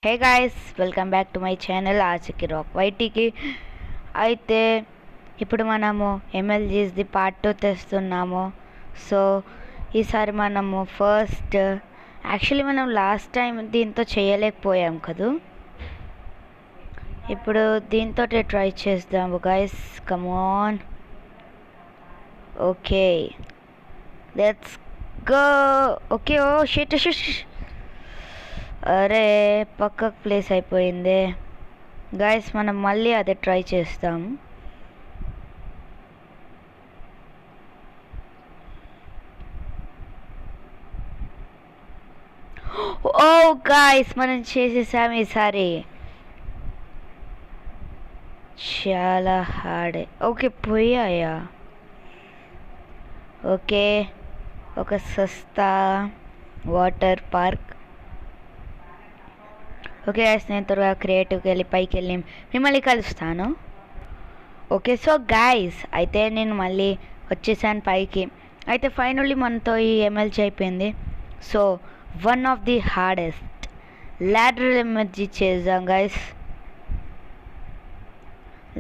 Hey guys, welcome back to my channel ఆచికి రాక్ వైటీకి. అయితే ఇప్పుడు మనము MLGsది పార్ట్ 2 తెస్తున్నాము. సో ఈసారి మనము ఫస్ట్ యాక్చువల్లీ మనం లాస్ట్ టైం దీంతో చేయలేకపోయాం కదా. ఇప్పుడు దీంతో ట్రై చేద్దాము guys. Come on, okay let's go. Okay, oh shit shit, అరే పక్కకు ప్లేస్ అయిపోయింది గాయస్. మనం మళ్ళీ అదే ట్రై చేస్తాం. ఓ గాయస్, మనం చేసేసాం ఈసారి. చాలా హార్డే. ఓకే, పోయాయా? ఓకే, ఒక సస్తా వాటర్ పార్క్. ఓకే గాయస్, నేను త్వరగా క్రియేటివ్కి వెళ్ళి పైకి వెళ్ళి మిమ్మల్ని కలుస్తాను. ఓకే, సో గాయస్ అయితే నేను మళ్ళీ వచ్చేసాను పైకి. అయితే ఫైనల్లీ మనతో ఈ MLG అయిపోయింది. So one of the hardest ladder MLG చేద్దాం గాయస్.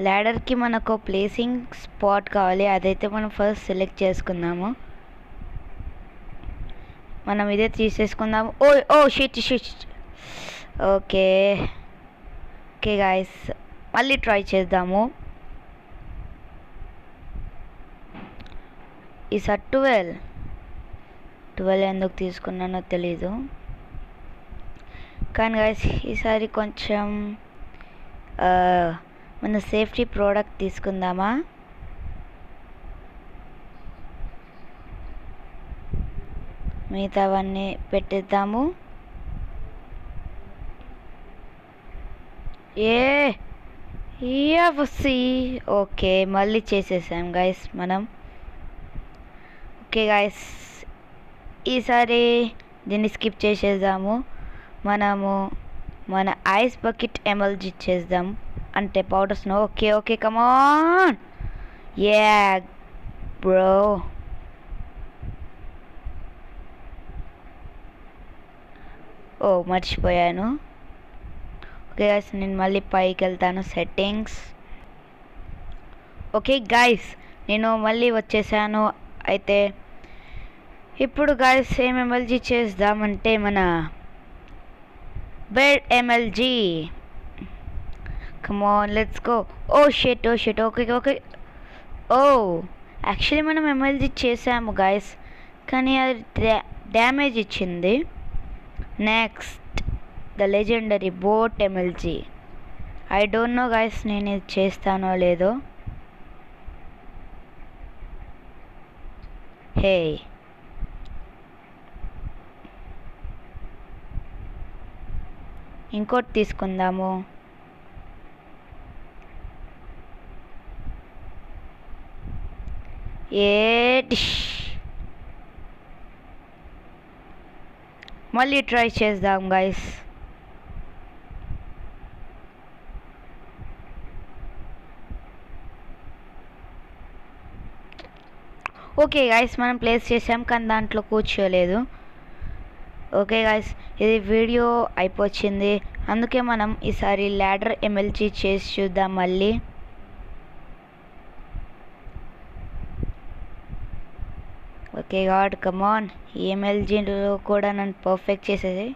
ల్యాడర్కి మనకు ప్లేసింగ్ స్పాట్ కావాలి. అదైతే మనం ఫస్ట్ సెలెక్ట్ చేసుకుందాము. మనం ఇదే తీసేసుకుందాము. Oh oh shit shit. Okay okay guys, మళ్ళీ ట్రై చేద్దాము. ఈసారి 12 ఎందుకు తీసుకున్నానో తెలీదు, కానీ గాయస్ ఈసారి కొంచెం మన సేఫ్టీ ప్రోడక్ట్ తీసుకుందామా. మిగతావన్నీ పెట్టేద్దాము. ఓకే, మళ్ళీ చేసేసాం గాయస్ మనం. ఓకే గాయస్, ఈసారి దీన్ని స్కిప్ చేసేద్దాము. మనము మన ఐస్ బకెట్ MLG చేద్దాం, అంటే పౌడర్ స్నో. ఓకే ఓకే, కమాన్, యా బ్రో. ఓ మర్చిపోయాను. ఓకే గాయస్, నేను మళ్ళీ పైకి వెళ్తాను. సెట్టింగ్స్. ఓకే గాయస్, నేను మళ్ళీ వచ్చేసాను. అయితే ఇప్పుడు గాయస్ ఏం MLG చేద్దామంటే మన bed MLG. Come on let's go. Oh shit oh shit. Okay okay. Oh actually మనం MLG చేసాము గాయస్, కానీ అది డ్యామేజ్ ఇచ్చింది. Next the legendary boat MLG. I don't know guys, నేను ఇది చేస్తానో లేదో. హే, ఇంకోటి తీసుకుందాము. మళ్ళీ ట్రై చేద్దాం గాయస్. ఓకే గాయస్, మనం ప్లేస్ చేసాం కానీ దాంట్లో కూర్చోలేదు. ఓకే గాయస్, ఇది వీడియో అయిపోయింది, అందుకే మనం ఈసారి ల్యాడర్ MLG చేసి చూద్దాం మళ్ళీ. ఓకే గాడ్, కమాన్, ఈ MLGలో కూడా నన్ను పర్ఫెక్ట్ చేసేది.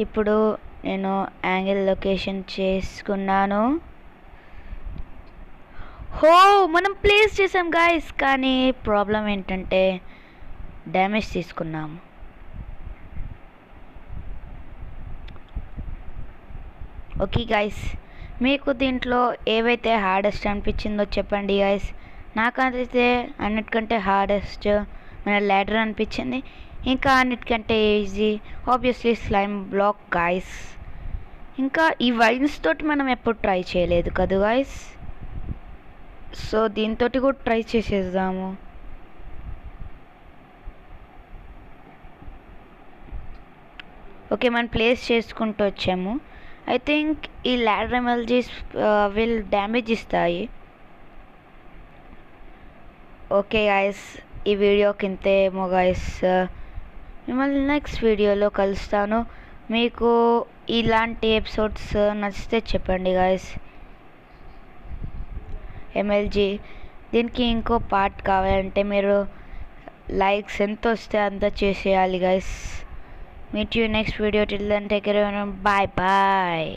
ఇప్పుడు నేను యాంగిల్ లొకేషన్ చేసుకున్నాను. హో, మనం ప్లేస్ చేసాం గాయస్, కానీ ప్రాబ్లం ఏంటంటే డ్యామేజ్ తీసుకున్నాము. ఓకే గాయస్, మీకు దీంట్లో ఏవైతే హార్డెస్ట్ అనిపించిందో చెప్పండి గాయస్. నాకైతే అన్నిటికంటే హార్డెస్ట్ మన ల్యాడర్ అనిపించింది. ఇంకా అన్నిటికంటే easy obviously slime block guys. ఇంకా ఈ వైన్స్ తోటి మనం ఎప్పుడు ట్రై చేయలేదు కదా గాయస్. సో దీంతో కూడా ట్రై చేసేద్దాము. ఓకే, మనం ప్లేస్ చేసుకుంటూ వచ్చాము. ఐ థింక్ ఈ ల్యాడర్ MLGs విల్ డ్యామేజ్ ఇస్తాయి. ఓకే గాయస్, ఈ వీడియోకి ఇంతేమో గాయస్. మిమ్మల్ని నెక్స్ట్ వీడియోలో కలుస్తాను. మీకు ఇలాంటి ఎపిసోడ్స్ నచ్చితే చెప్పండి గాయస్. MLG దీనికి ఇంకో పార్ట్ కావాలంటే మీరు లైక్స్ ఎంత వస్తే అంత చేసేయాలి guys. Meet you next video. Till then take care. Bye bye.